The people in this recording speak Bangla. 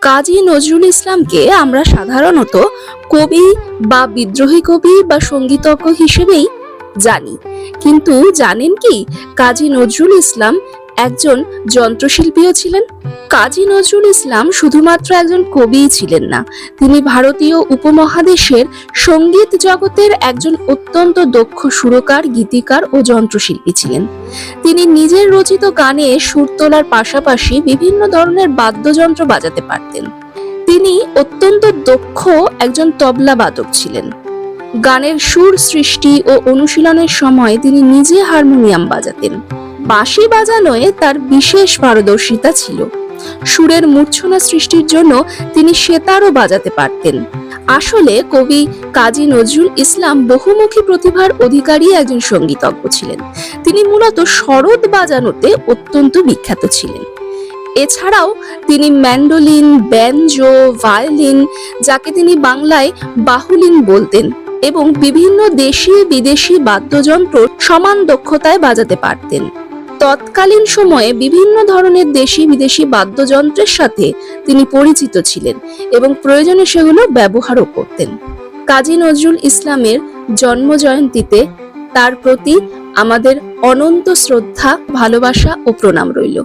কাজী নজরুল ইসলামকে আমরা সাধারণত কবি বা বিদ্রোহী কবি বা সঙ্গীতজ্ঞ হিসেবেই জানি, কিন্তু জানেন কি কাজী নজরুল ইসলাম একজন যন্ত্রশিল্পীও ছিলেন। কাজী নজরুল ইসলাম শুধুমাত্র একজন কবিই ছিলেন না, তিনি ভারতীয় উপমহাদেশের সঙ্গীত জগতের একজন অত্যন্ত দক্ষ সুরকার, গীতিকার ও যন্ত্রশিল্পী ছিলেন। তিনি নিজের রচিত গানে সুর তোলার পাশাপাশি বিভিন্ন ধরনের বাদ্যযন্ত্র বাজাতে পারতেন। তিনি অত্যন্ত দক্ষ একজন তবলা বাদক ছিলেন। গানের সুর সৃষ্টি ও অনুশীলনের সময় তিনি নিজে হারমোনিয়াম বাজাতেন। বাঁশি বাজানোয় তার বিশেষ পারদর্শিতা ছিল। সুরের মূর্ছনা সৃষ্টির জন্য তিনি সেতারও বাজাতে পারতেন। আসলে কবি কাজী নজরুল ইসলাম বহুমুখী প্রতিভার অধিকারী একজন সঙ্গীতজ্ঞ ছিলেন। তিনি মূলত সরোদ বাজানোতে অত্যন্ত বিখ্যাত ছিলেন। এছাড়াও তিনি ম্যান্ডোলিন, ব্যাঞ্জো, ভায়োলিন, যাকে তিনি বাংলায় বাহুলিন বলতেন, এবং বিভিন্ন দেশি বিদেশি বাদ্যযন্ত্র সমান দক্ষতায় বাজাতে পারতেন। তৎকালীন সময়ে বিভিন্ন ধরনের দেশি বিদেশি বাদ্যযন্ত্রের সাথে তিনি পরিচিত ছিলেন এবং প্রয়োজনে সেগুলো ব্যবহারও করতেন। কাজী নজরুল ইসলামের জন্ম জয়ন্তীতে তার প্রতি আমাদের অনন্ত শ্রদ্ধা, ভালোবাসা ও প্রণাম রইল।